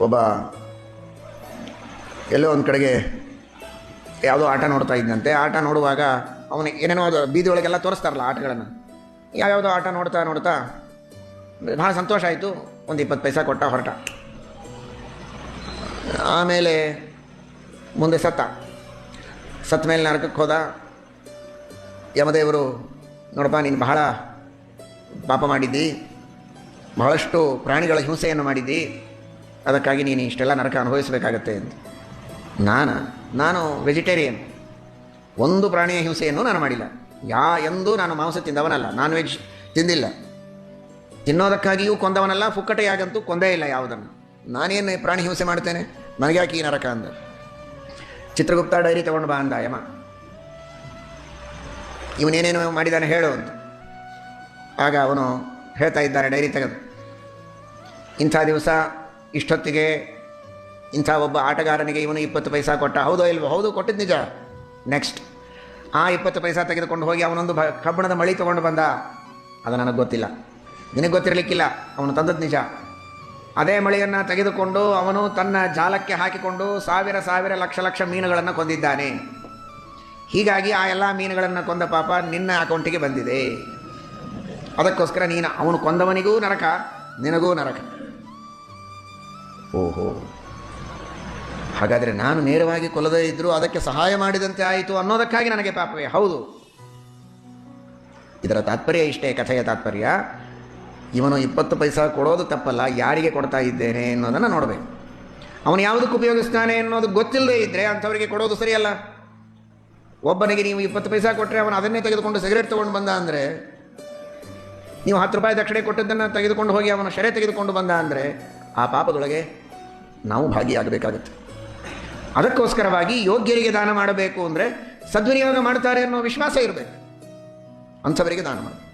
ಒಬ್ಬ ಎಲ್ಲೋ ಒಂದು ಕಡೆಗೆ ಯಾವುದೋ ಆಟ ನೋಡ್ತಾ ಇದ್ದಂತೆ. ಆಟ ನೋಡುವಾಗ ಅವನು ಏನೇನೋ ಅದು ಬೀದಿ ಒಳಗೆಲ್ಲ ತೋರಿಸ್ತಾರಲ್ಲ ಆಟಗಳನ್ನು, ಯಾವ್ಯಾವುದೋ ಆಟ ನೋಡ್ತಾ ನೋಡ್ತಾ ಭಾಳ ಸಂತೋಷ ಆಯಿತು. ಒಂದು 20 ಪೈಸಾ ಕೊಟ್ಟ, ಹೊರಟ. ಆಮೇಲೆ ಮುಂದೆ ಸತ್ತ ಮೇಲೆ ನರಕಕ್ಕೆ ಹೋದ. ಯಮದೇವರು, ನೋಡಪ್ಪ ನೀನು ಬಹಳ ಪಾಪ ಮಾಡಿದ್ದಿ, ಬಹಳಷ್ಟು ಪ್ರಾಣಿಗಳ ಹಿಂಸೆಯನ್ನು ಮಾಡಿದ್ದಿ, ಅದಕ್ಕಾಗಿ ನೀನು ಇಷ್ಟೆಲ್ಲ ನರಕ ಅನುಭವಿಸಬೇಕಾಗತ್ತೆ ಅಂತ. ನಾನು ವೆಜಿಟೇರಿಯನ್, ಒಂದು ಪ್ರಾಣಿಯ ಹಿಂಸೆಯನ್ನು ನಾನು ಮಾಡಿಲ್ಲ. ಎಂದೂ ನಾನು ಮಾಂಸ ತಿಂದವನಲ್ಲ, ನಾನ್ ವೆಜ್ ತಿಂದಿಲ್ಲ. ತಿನ್ನೋದಕ್ಕಾಗಿಯೂ ಕೊಂದವನಲ್ಲ, ಫುಕ್ಕಟೆಯಾಗಂತೂ ಕೊಂದೇ ಇಲ್ಲ ಯಾವುದನ್ನು. ನಾನೇನು ಪ್ರಾಣಿ ಹಿಂಸೆ ಮಾಡ್ತೇನೆ, ನನಗ್ಯಾಕೆ ಈ ನರಕ ಅಂದ. ಚಿತ್ರಗುಪ್ತ ಡೈರಿ ತಗೊಂಡು ಬಾ ಅಂದ ಯಮ. ಇವನೇನೇನು ಮಾಡಿದ್ದಾನೆ ಹೇಳು ಅಂತ. ಆಗ ಅವನು ಹೇಳ್ತಾ ಇದ್ದಾನೆ ಡೈರಿ ತೆಗೆದು, ಇಂಥ ದಿವಸ ಇಷ್ಟೊತ್ತಿಗೆ ಇಂಥ ಒಬ್ಬ ಆಟಗಾರನಿಗೆ ಇವನು 20 ಪೈಸಾ ಕೊಟ್ಟ. ಹೌದೋ ಇಲ್ವೋ? ಹೌದು, ಕೊಟ್ಟಿದ್ದು ನಿಜ. ನೆಕ್ಸ್ಟ್ ಆ 20 ಪೈಸಾ ತೆಗೆದುಕೊಂಡು ಹೋಗಿ ಅವನೊಂದು ಕಬ್ಬಣದ ಮಳಿ ತೊಗೊಂಡು ಬಂದ. ಅದು ನನಗೆ ಗೊತ್ತಿಲ್ಲ, ನಿನಗೆ ಗೊತ್ತಿರಲಿಕ್ಕಿಲ್ಲ, ಅವನು ತಂದದ್ದು ನಿಜ. ಅದೇ ಮಳೆಯನ್ನು ತೆಗೆದುಕೊಂಡು ಅವನು ತನ್ನ ಜಾಲಕ್ಕೆ ಹಾಕಿಕೊಂಡು ಸಾವಿರ ಲಕ್ಷ ಮೀನುಗಳನ್ನು ಕೊಂದಿದ್ದಾನೆ. ಹೀಗಾಗಿ ಆ ಎಲ್ಲ ಮೀನುಗಳನ್ನು ಕೊಂದ ಪಾಪ ನಿನ್ನ ಅಕೌಂಟಿಗೆ ಬಂದಿದೆ. ಅದಕ್ಕೋಸ್ಕರ ನೀನು ಅವನು ಕೊಂದವನಿಗೂ ನರಕ, ನಿನಗೂ ನರಕ. ಓಹೋ, ಹಾಗಾದರೆ ನಾನು ನೇರವಾಗಿ ಕೊಲ್ಲದೇ ಇದ್ದರೂ ಅದಕ್ಕೆ ಸಹಾಯ ಮಾಡಿದಂತೆ ಆಯಿತು ಅನ್ನೋದಕ್ಕಾಗಿ ನನಗೆ ಪಾಪವೇ? ಹೌದು. ಇದರ ತಾತ್ಪರ್ಯ ಇಷ್ಟೇ, ಕಥೆಯ ತಾತ್ಪರ್ಯ. ಇವನು 20 ಪೈಸಾ ಕೊಡೋದು ತಪ್ಪಲ್ಲ, ಯಾರಿಗೆ ಕೊಡ್ತಾ ಇದ್ದೇನೆ ಅನ್ನೋದನ್ನು ನೋಡಬೇಕು. ಅವನು ಯಾವುದಕ್ಕೆ ಉಪಯೋಗಿಸ್ತಾನೆ ಅನ್ನೋದು ಗೊತ್ತಿಲ್ಲದೆ ಇದ್ದರೆ ಅಂಥವರಿಗೆ ಕೊಡೋದು ಸರಿಯಲ್ಲ. ಒಬ್ಬನಿಗೆ ನೀವು 20 ಪೈಸಾ ಕೊಟ್ಟರೆ ಅವನು ಅದನ್ನೇ ತೆಗೆದುಕೊಂಡು ಸಿಗರೇಟ್ ತೊಗೊಂಡು ಬಂದ ಅಂದರೆ, ನೀವು 10 ರೂಪಾಯಿ ದಕ್ಷಿಣೆ ಕೊಟ್ಟದ್ದನ್ನು ತೆಗೆದುಕೊಂಡು ಹೋಗಿ ಅವನ ಶರೆ ತೆಗೆದುಕೊಂಡು ಬಂದ ಅಂದರೆ ಆ ಪಾಪದೊಳಗೆ ನಾವು ಭಾಗಿಯಾಗಬೇಕಾಗುತ್ತೆ. ಅದಕ್ಕೋಸ್ಕರವಾಗಿ ಯೋಗ್ಯರಿಗೆ ದಾನ ಮಾಡಬೇಕು ಅಂದರೆ ಸದ್ವಿನಿಯೋಗ ಮಾಡ್ತಾರೆ ಅನ್ನೋ ವಿಶ್ವಾಸ ಇರಬೇಕು, ಅಂಥವರಿಗೆ ದಾನ ಮಾಡಬೇಕು.